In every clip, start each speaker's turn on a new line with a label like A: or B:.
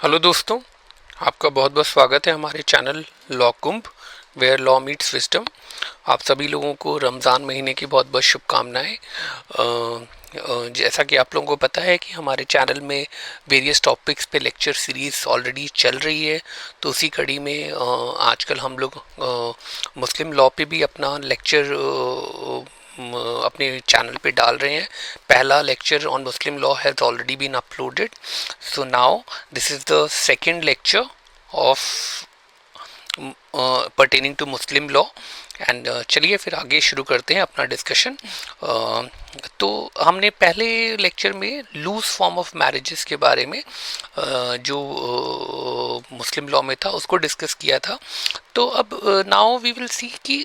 A: Hello दोस्तों, आपका बहुत बहुत स्वागत है हमारे channel law Kumbh, where law meets wisdom. आप सभी लोगों को रमज़ान महीने की बहुत बहुत शुभकामनाएं। जैसा कि आप लोगों को पता है कि हमारे चैनल में वेरियस टॉपिक्स पे लेक्चर सीरीज ऑलरेडी चल रही है। तो उसी कड़ी में आजकल हम लोग मुस्लिम लॉ पे भी अपना लेक्चर अपने चैनल पे डाल रहे हैं। पहला lecture on Muslim law has already been uploaded, so now this is the second lecture of pertaining to Muslim law and चलिए फिर आगे शुरू करते हैं अपना डिस्कशन। तो हमने पहले लेक्चर में लूज फॉर्म ऑफ मैरिजेस के बारे में जो मुस्लिम लॉ में था उसको डिस्कस किया था। तो अब नाउ वी विल सी कि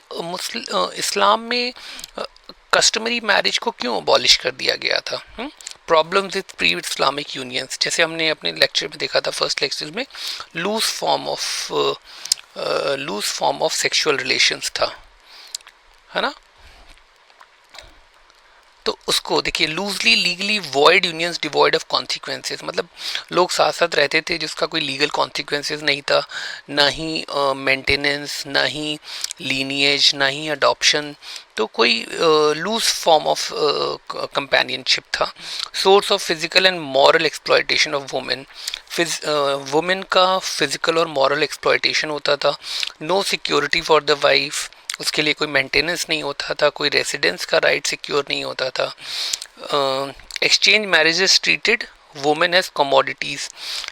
A: इस्लाम में कस्टमरी मैरिज को क्यों अबॉलिश कर दिया गया था। Problems with pre Islamic unions, जैसे हमने अपने लेक्चर में देखा था, फर्स्ट लेक्चर में loose form of sexual relations था, है ना। तो उसको देखिए, loosely legally void unions devoid of consequences, मतलब लोग साथ साथ रहते थे जिसका कोई लीगल कॉन्सिक्वेंसेस नहीं था, ना ही मेंटेनेंस, ना ही लीनिएज, ना ही अडॉप्शन। तो कोई लूज फॉर्म ऑफ कंपेनियनशिप था। Source of physical and moral exploitation of women, women का फिजिकल और मॉरल एक्सप्लॉयटेशन होता था। No security for the wife, उसके लिए कोई मेंटेनेंस नहीं होता था, कोई रेसिडेंस का राइट सिक्योर नहीं होता था। Exchange marriages treated women as commodities,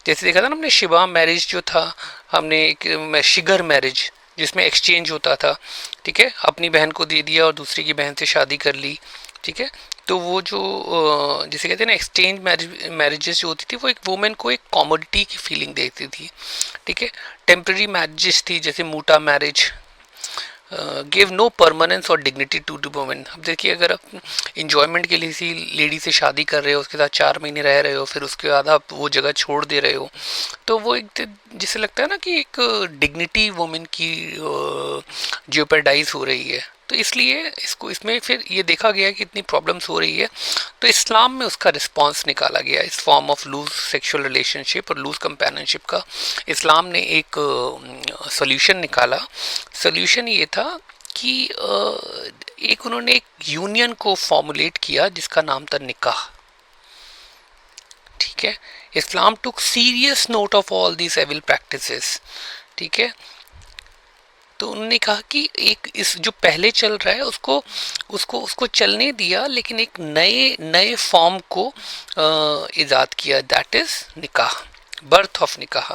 A: जैसे देखा था ना हमने शिवा मैरिज जो था, हमने एक शिगर मैरिज जिसमें एक्सचेंज होता था, ठीक है, अपनी बहन को दे दिया और दूसरी की बहन से शादी कर ली, ठीक है। तो वो जो जिसे कहते हैं ना एक्सचेंज मैरिजेस जो होती थी, वो एक वुमेन को एक कॉमोडिटी की फीलिंग देती थी, ठीक है। टेम्प्रेरी मैरिजेस थी, जैसे मूटा मैरिज, गिव नो परमानेंस और डिग्निटी टू द वुमेन। अब देखिए, अगर आप इंजॉयमेंट के लिए किसी लेडी से शादी कर रहे हो, उसके साथ 4 महीने रह रहे हो, फिर उसके बाद आप वो जगह छोड़ दे रहे हो, तो वो एक जिसे लगता है ना कि एक डिग्निटी वुमेन की जियोपेडाइज हो रही है। तो इसलिए इसमें फिर ये देखा गया कि इतनी प्रॉब्लम्स हो रही है, तो इस्लाम में उसका रिस्पांस निकाला गया। इस form of loose sexual relationship और लूज कंपेनियनशिप का इस्लाम ने एक सोल्यूशन निकाला। सोल्यूशन ये था कि एक उन्होंने एक यूनियन को फॉर्मुलेट किया जिसका नाम था निकाह, ठीक है। Islam took serious note of all these evil practices, ठीक है। तो उन्होंने कहा कि एक इस जो पहले चल रहा है उसको उसको उसको चलने दिया, लेकिन एक नए नए फॉर्म को इजाद किया, दैट इज निकाह, बर्थ ऑफ निकाह।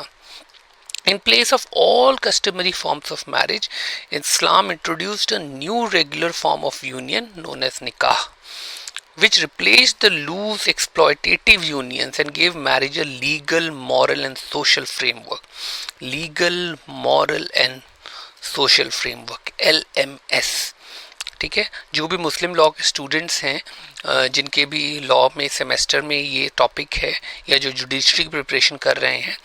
A: In place of all customary forms of marriage, Islam introduced a new regular form of union known as nikah, which replaced the loose exploitative unions and gave marriage a legal, moral and social framework. Legal, moral and social framework, LMS, ठीक है। जो भी मुस्लिम law के students हैं, जिनके भी law में semester में ये टॉपिक है, या जो जुडिशरी की प्रिपरेशन कर रहे हैं,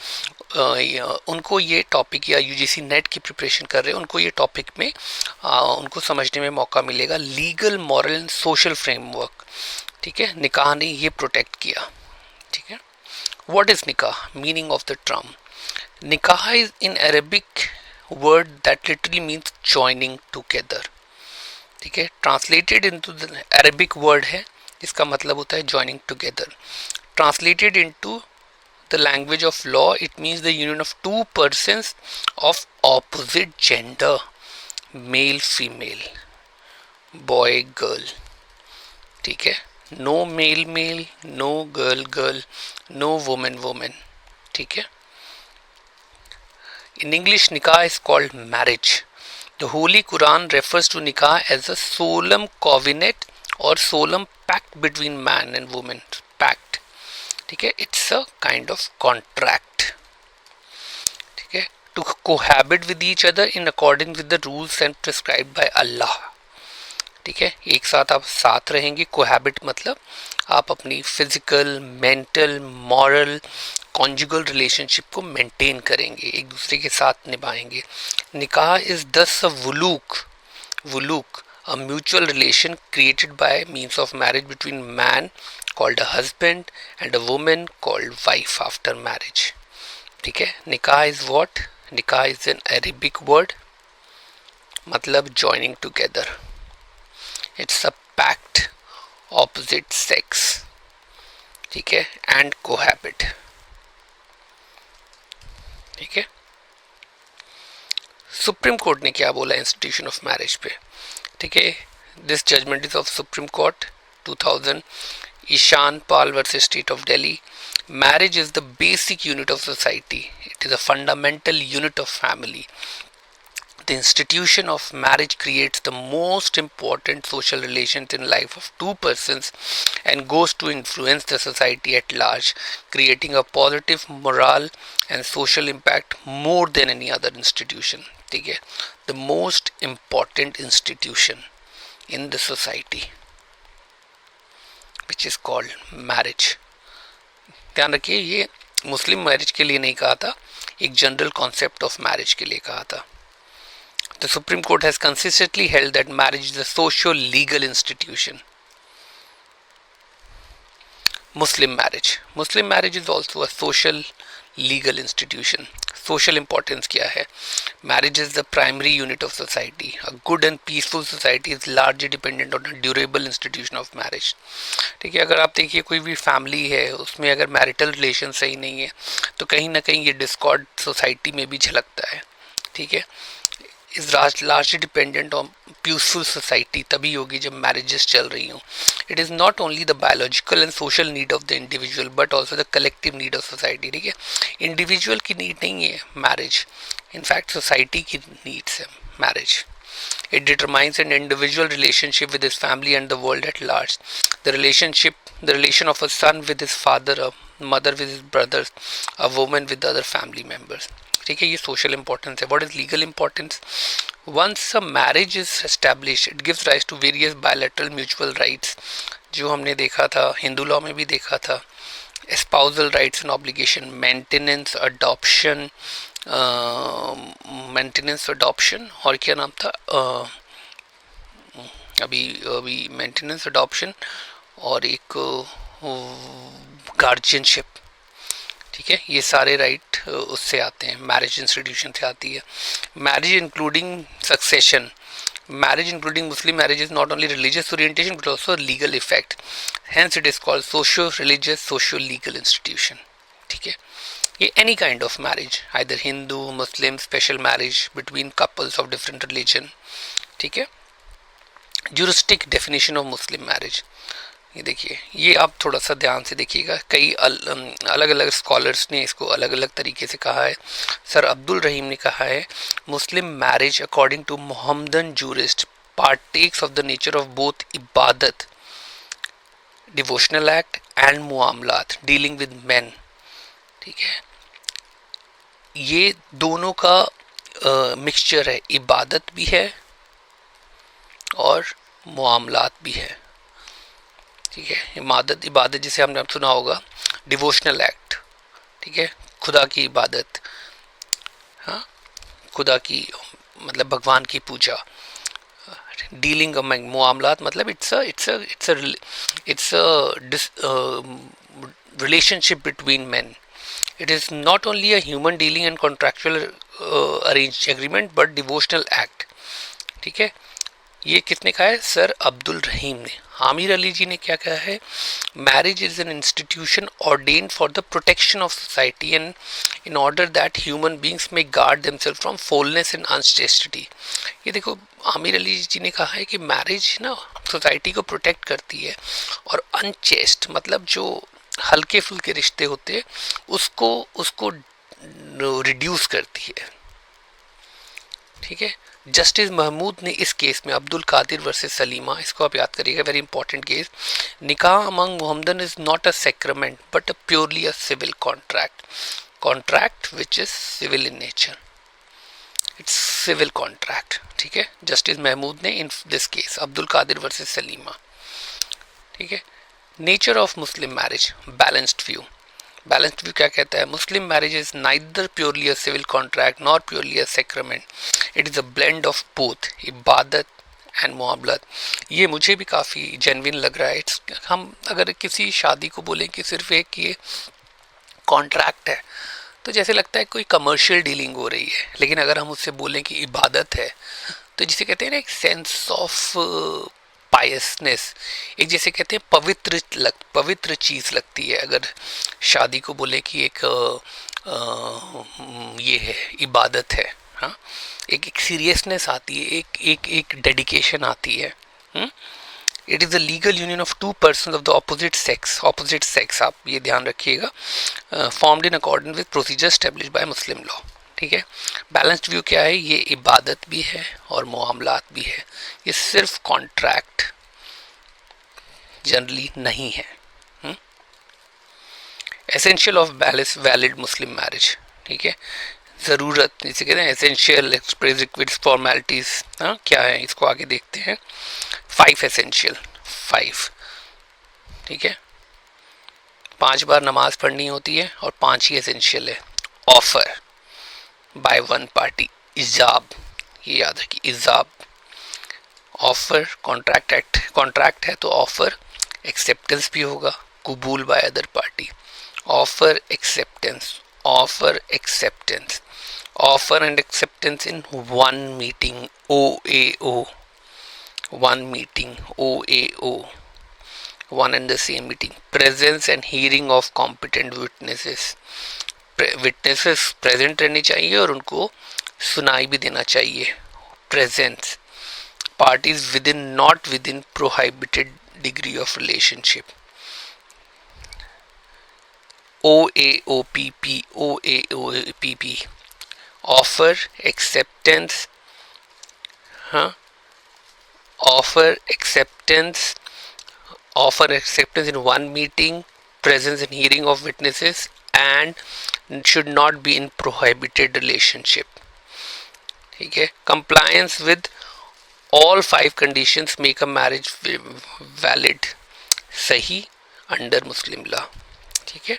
A: उनको ये टॉपिक, या यूजीसी नेट की प्रिपरेशन कर रहे हैं, उनको ये टॉपिक में उनको समझने में मौका मिलेगा। Legal, moral and social framework, ठीक है, निकाह ने ये प्रोटेक्ट किया, ठीक है। व्हाट इज निकाह? मीनिंग ऑफ द टर्म निकाह is in Arabic word that literally means joining together, ठीक है। Translated into the Arabic word है जिसका मतलब होता है joining together. Translated into the language of law, it means the union of two persons of opposite gender, male female, boy girl, ठीक है। no male male, no girl girl, no woman woman, ठीक है। in English, nikah is called marriage. The Holy Quran refers to nikah as a solemn covenant or solemn pact between man and woman. Pact, ठीक है, it's a kind of contract, ठीक है, to cohabit with each other in according with the rules and prescribe by Allah, ठीक है। एक साथ आप साथ रहेंगे, कोहैबिट मतलब आप अपनी physical, mental, moral, conjugal relationship को मेंटेन करेंगे, एक दूसरे के साथ निभाएंगे। निकाह इज दस अ वुलूक, a mutual relation created by means of marriage between man called a husband and a woman called wife after marriage, ठीक है, निकाह इज व्हाट, निकाह इज एन अरेबिक वर्ड, मतलब joining together, it's a pact opposite sex, ठीक है, and cohabit, ठीक है। Supreme court ने क्या बोला इंस्टीट्यूशन ऑफ मैरिज पे, ठीक है, this judgment is of supreme court 2000, Ishan Pal versus state of Delhi. Marriage is the basic unit of society. It is a fundamental unit of family. The institution of marriage creates the most important social relations in life of two persons and goes to influence the society at large, creating a positive moral and social impact more than any other institution. ठीक है, the most important institution in the society, which is called marriage. ध्यान रखिए, ये मुस्लिम marriage के लिए नहीं कहा था, एक जनरल कॉन्सेप्ट ऑफ मैरिज के लिए कहा था। The Supreme Court has consistently held that marriage is a socio-legal institution. Muslim marriage is also a social legal institution. Social importance क्या है? Marriage is the primary unit of society. A good and peaceful society is largely dependent on a durable institution of marriage. ठीक है, अगर आप देखिए कोई भी family है, उसमें अगर मैरिटल रिलेशन सही नहीं है तो कहीं ना कहीं ये डिस्कॉर्ड सोसाइटी में भी झलकता है, ठीक है। Is largely dependent on peaceful society तभी होगी जब मैरिजेस चल रही हों। It is not only the biological and social need of the individual but also the collective need of society, ठीक है। इंडिविजुअल की नीड नहीं है मैरिज, इनफैक्ट सोसाइटी की नीड्स है marriage. It determines an individual relationship with his family and the world at large. The relation of a son with his father, a mother with his brothers, a woman with other family members. ठीक है, ये social importance है। What is legal importance? Once a marriage is establish it gives rise to various bilateral mutual rights, जो हमने देखा था Hindu law में भी देखा था। Spousal rights and obligation, maintenance, adoption, और क्या नाम था अभी मेंटेनेंस, अडॉप्शन और एक गार्जियनशिप, ठीक है। ये सारे राइट उससे आते हैं, मैरिज इंस्टीट्यूशन से आती है। Marriage including succession, marriage including Muslim marriage is not only religious orientation but also legal effect, hence it is called socio-religious socio-legal institution, ठीक है। ये any kind of marriage, either Hindu, Muslim, special marriage between couples of different religion, ठीक है। juristic definition of Muslim marriage, ये देखिए, ये आप थोड़ा सा ध्यान से देखिएगा, कई अलग अलग स्कॉलर्स ने इसको अलग अलग तरीके से कहा है। सर अब्दुल रहीम ने कहा है Muslim marriage according to Mohammedan jurist partakes of the nature of both इबादत, डिवोशनल एक्ट एंड मुआमलात डीलिंग विद मेन, ठीक है। ये दोनों का मिक्सचर है, इबादत भी है और मुआमलात भी है, ठीक है। इबादत जिसे हमने सुना होगा डिवोशनल एक्ट, ठीक है, खुदा की इबादत, हाँ, खुदा की मतलब भगवान की पूजा। डीलिंग अमंग मुआमलात मतलब it's relationship between man. It is not only a human dealing and contractual arrange agreement but devotional act, ठीक है। ये किसने कहा है? सर अब्दुल रहीम ने। आमिर अली जी ने क्या कहा है? Marriage is an institution ordained for the protection of society and in order that human beings में गार्ड देमसेल्फ फ्रॉम फोलनेस एंड अनचेस्टिटी। ये देखो, आमिर अली जी ने कहा है कि मैरिज ना सोसाइटी को प्रोटेक्ट करती है और अनचेस्ट मतलब जो हल्के फुल्के रिश्ते होते हैं उसको रिड्यूस करती है, ठीक है। जस्टिस महमूद ने इस केस में अब्दुल कादिर वर्सेस सलीमा, इसको आप याद करिएगा, वेरी इंपॉर्टेंट केस, निकाह among Mohammedan is not a sacrament but purely a civil contract which is civil in nature, it's civil contract, ठीक है। जस्टिस महमूद ने in this case Abdul Qadir versus Salima, ठीक है। Nature of Muslim marriage, balanced view क्या कहता है? Muslim marriage is neither purely a civil contract nor purely a sacrament, it is a blend of both इबादत and मुआमलत। ये मुझे भी काफ़ी जेन्युइन लग रहा है। हम अगर किसी शादी को बोलें कि सिर्फ एक ये कॉन्ट्रैक्ट है तो जैसे लगता है कोई कमर्शियल डीलिंग हो रही है। लेकिन अगर हम उससे बोलें कि इबादत है, तो जिसे कहते हैं ना एक सेंस ऑफ पायसनेस, एक जैसे कहते हैं पवित्र चीज़ लगती है। अगर शादी को बोले कि एक ये है, इबादत है, हाँ, एक सीरियसनेस आती है, एक डेडिकेशन आती है। It is the legal union of two person of the opposite sex, आप ये ध्यान रखिएगा, formed in according with procedure establish by Muslim law. ठीक है, बैलेंस्ड व्यू क्या है, ये इबादत भी है और मामलात भी है, ये सिर्फ कॉन्ट्रैक्ट जनरली नहीं है। Essential of valid Muslim marriage, ठीक है, ज़रूरत जिसे कहते हैं एसेंशियल प्रीरिक्विजिट्स फॉर्मेलिटीज़, हाँ क्या है, इसको आगे देखते हैं। 5 एसेंशियल, 5, ठीक है, 5 बार नमाज पढ़नी होती है और 5 ही एसेंशियल है। ऑफर बाय वन पार्टी, इजाब, ये याद रखिए, इजाब, ऑफर, कॉन्ट्रैक्ट है तो ऑफर एक्सेप्टेंस भी होगा, कबूल by other party, offer acceptance, offer and acceptance in one meeting, OAO, one meeting, OAO, one and the same meeting, presence and hearing of competent witnesses, witnesses present रहनी चाहिए और उनको सुनाई भी देना चाहिए। Presence, parties within not within prohibited degree of relationship, OAOPP, offer acceptance, हाँ, offer acceptance in one meeting, presence and hearing of witnesses, and should not be in prohibited relationship। ठीक है, compliance with all 5 conditions make a marriage valid, सही under Muslim law। ठीक है,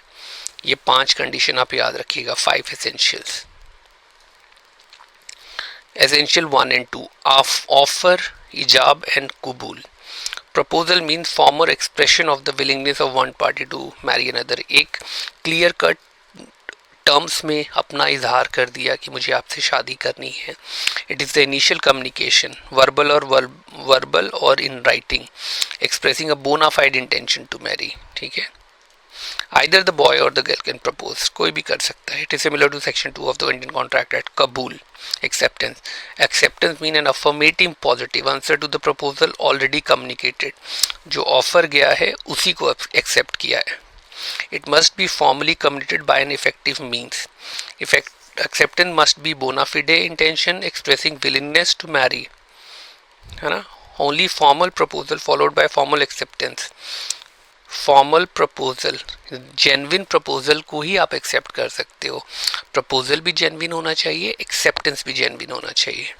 A: ये 5 condition आप याद रखिएगा, 5 essentials। Essential 1 and 2, offer, ijab and kubul। Proposal means formal expression of the willingness of one party to marry another, एक clear cut terms में अपना इजहार कर दिया कि मुझे आपसे शादी करनी है। It is the initial communication, verbal और in writing, expressing a bona fide intention to marry. ठीक है, आइदर द बॉय और द गर्ल कैन प्रपोज, कोई भी कर सकता है। It is similar to section 2 of the Indian contract act. कबूल, acceptance mean an affirmative positive answer to the proposal already communicated, जो ऑफर गया है उसी को एक्सेप्ट किया है। It must be formally communicated by an effective means, acceptance must be bona fide intention expressing willingness to marry, है ना। Only formal proposal followed by formal acceptance, formal proposal, genuine proposal को ही आप accept कर सकते हो। Proposal भी genuine होना चाहिए, एक्सेप्टेंस भी जेन्युइन होना चाहिए।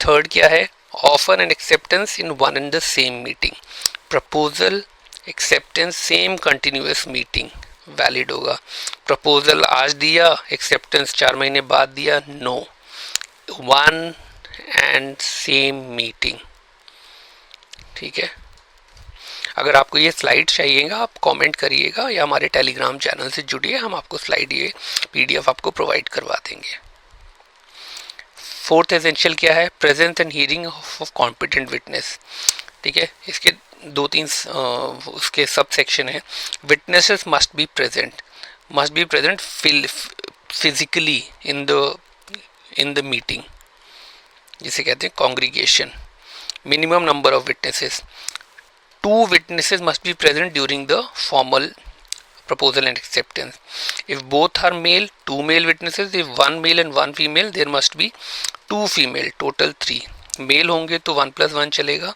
A: थर्ड क्या है, offer and acceptance in one and the same meeting, proposal acceptance same continuous meeting valid होगा। प्रपोजल आज दिया, एक्सेप्टेंस 4 महीने बाद दिया, no, one and same meeting. ठीक है, अगर आपको ये स्लाइड चाहिएगा आप कमेंट करिएगा या हमारे टेलीग्राम चैनल से जुड़िए, हम आपको स्लाइड ये PDF आपको प्रोवाइड करवा देंगे। फोर्थ एसेंशियल क्या है, presence and hearing of competent witness. ठीक है, इसके 2-3 उसके सब सेक्शन है। Witnesses must be present physically in the meeting, जिसे कहते हैं congregation. Minimum number of witnesses, 2 witnesses must be present during the formal proposal and acceptance. If both are male, 2 male witnesses. If 1 male and 1 female, there must be 2 female, total 3. Mail होंगे तो 1 + 1 चलेगा,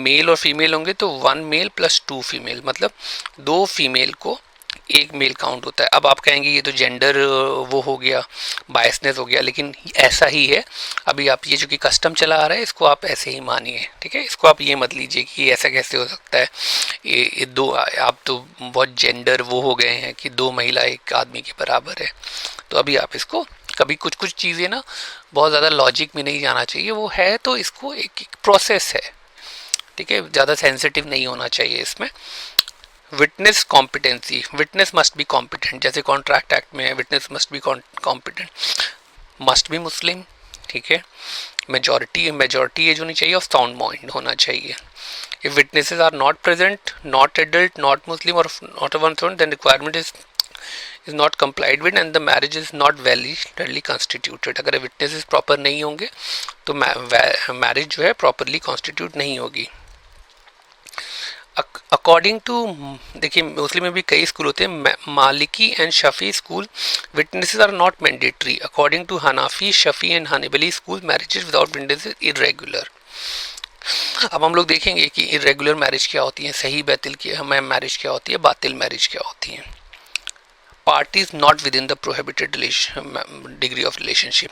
A: mail और female होंगे तो 1 mail + 2 female, मतलब 2 female को 1 mail count होता है। अब आप कहेंगे ये तो जेंडर वो हो गया, बायसनेस हो गया, लेकिन ऐसा ही है। अभी आप ये जो कि कस्टम चला आ रहा है इसको आप ऐसे ही मानिए। ठीक है, इसको आप ये मत लीजिए कि ऐसा कैसे हो सकता है, ये 2 आप तो बहुत जेंडर वो हो गए हैं कि 2 महिला 1 आदमी के बराबर है। तो अभी आप इसको कभी कुछ चीज़ें ना बहुत ज़्यादा लॉजिक में नहीं जाना चाहिए, वो है तो इसको एक प्रोसेस है। ठीक है, ज़्यादा सेंसिटिव नहीं होना चाहिए इसमें। Witness competency, witness must be competent, जैसे कॉन्ट्रैक्ट एक्ट में है witness must be competent, must be Muslim, ठीक है, मेजॉरिटी एज होनी चाहिए और साउंड माइंड होना चाहिए. If witnesses are not present, not adult, not Muslim और not one third, then requirement is not complied with and the marriage is not validly constituted. अगर witnesses proper नहीं होंगे तो मैरिज जो है प्रॉपरली कॉन्स्टिट्यूट नहीं होगी. अकॉर्डिंग टू, देखिए मुस्लिम में भी कई स्कूल होते हैं, Maliki and Shafi school witnesses are not mandatory. According to Hanafi, Shafi and Hanbali school marriages without witnesses irregular. अब हम लोग देखेंगे कि इरेगुलर मैरिज क्या होती है, सही बैतिल की मैरिज क्या होती है, बातिल मैरिज क्या होती है. Parties not within the prohibited degree of relationship.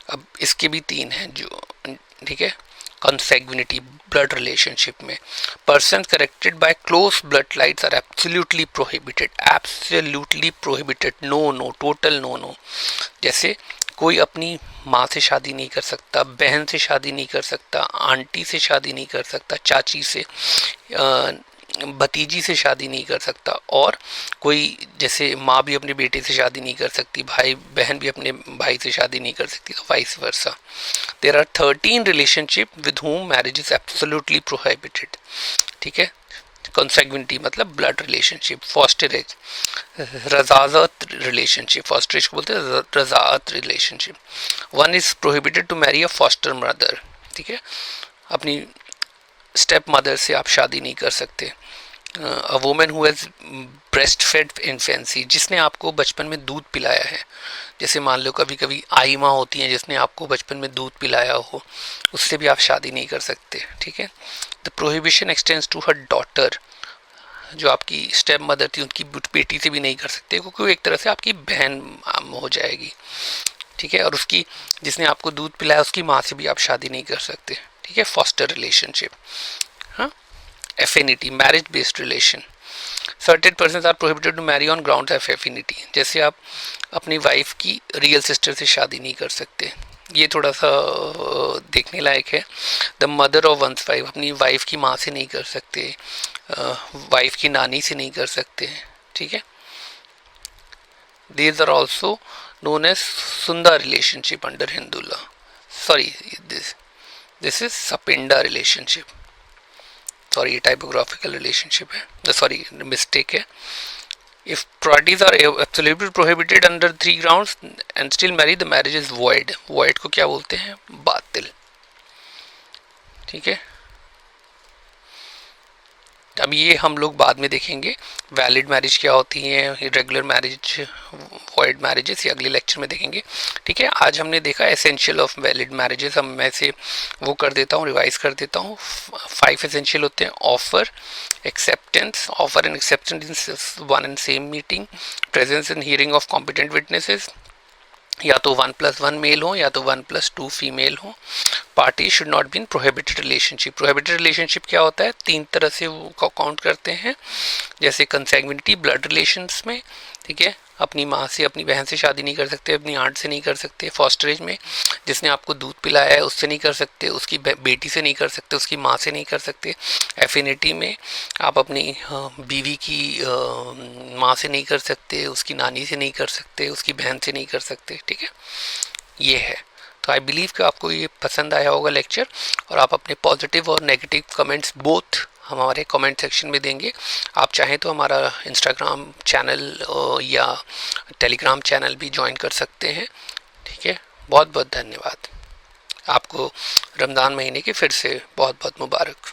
A: अब इसके भी तीन हैं जो, ठीक है. कंसैग्विनिटी, ब्लड रिलेशनशिप में person corrected by close blood lines are absolutely prohibited, absolutely prohibited, no no, total no no. जैसे कोई अपनी माँ से शादी नहीं कर सकता, बहन से शादी नहीं कर सकता, आंटी से शादी नहीं कर सकता, चाची से, भतीजी से शादी नहीं कर सकता, और कोई जैसे माँ भी अपने बेटे से शादी नहीं कर सकती, भाई बहन भी अपने भाई से शादी नहीं कर सकती, तो vice versa. There are 13 relationship with whom marriage is absolutely prohibited, ठीक है. कंसैग्विनिटी मतलब ब्लड रिलेशनशिप. फॉस्टरेज, रजात रिलेशनशिप, फॉस्टरेज को बोलते हैं रजात relationship. One is prohibited to marry a foster mother, ठीक है, अपनी स्टेप मदर से आप शादी नहीं कर सकते. A women who has breast fed infancy, जिसने आपको बचपन में दूध पिलाया है, जैसे मान लो कभी कभी आई माँ होती हैं जिसने आपको बचपन में दूध पिलाया हो, उससे भी आप शादी नहीं कर सकते, ठीक है. The prohibition extends to her daughter, जो आपकी स्टेप मदर थी उनकी बेटी से भी नहीं कर सकते, क्योंकि वो एक तरह से आपकी बहन हो जाएगी, ठीक है. और उसकी, जिसने आपको दूध पिलाया उसकी माँ से भी आप शादी नहीं कर सकते, ठीक है. Foster relationship. हाँ. Affinity, marriage based relation. Certain persons are prohibited to marry on ground of affinity. जैसे आप अपनी वाइफ की रियल सिस्टर से शादी नहीं कर सकते, ये थोड़ा सा देखने लायक है. The mother of one's wife, अपनी वाइफ की माँ से नहीं कर सकते, वाइफ की नानी से नहीं कर सकते, ठीक है. These are also known as Sunda relationship under Hindu law. Sorry, this is Sapinda relationship. Sorry, typographical relationship है, sorry mistake है. If parties are absolutely prohibited under 3 grounds and still marry, the marriage is void. Void को क्या बोलते हैं, बातिल, ठीक है. अब ये हम लोग बाद में देखेंगे वैलिड मैरिज क्या होती है, इरेगुलर मैरिज, वॉइड मैरिजेस, ये अगले लेक्चर में देखेंगे, ठीक है. आज हमने देखा एसेंशियल ऑफ वैलिड मैरिजेस. हम मैं से वो कर देता हूँ, रिवाइज कर देता हूँ. 5 एसेंशियल होते हैं. Offer, acceptance, offer and acceptance in one and same meeting, presence and hearing of competent witnesses, या तो 1+1 मेल हो या तो 1+2 फीमेल हो. Party should not be in prohibited relationship. Prohibited relationship क्या होता है, 3 तरह से वो काउंट करते हैं. जैसे कंसैग्विनिटी, ब्लड रिलेशंस में, ठीक है, अपनी माँ से, अपनी बहन से शादी नहीं कर सकते, अपनी आंट से नहीं कर सकते. फॉस्टरेज में, जिसने आपको दूध पिलाया है उससे नहीं कर सकते, उसकी बेटी से नहीं कर सकते, उसकी माँ से नहीं कर सकते. एफिनिटी में आप अपनी बीवी की माँ से नहीं कर सकते, उसकी नानी से नहीं कर सकते, उसकी बहन से नहीं कर सकते, ठीक है. ये है. तो आई बिलीव कि आपको ये पसंद आया होगा लेक्चर, और आप अपने पॉजिटिव और नेगेटिव कमेंट्स बोथ हमारे कमेंट सेक्शन में देंगे. आप चाहें तो हमारा इंस्टाग्राम चैनल या टेलीग्राम चैनल भी ज्वाइन कर सकते हैं, ठीक है. बहुत बहुत धन्यवाद. आपको रमज़ान महीने की फिर से बहुत बहुत मुबारक.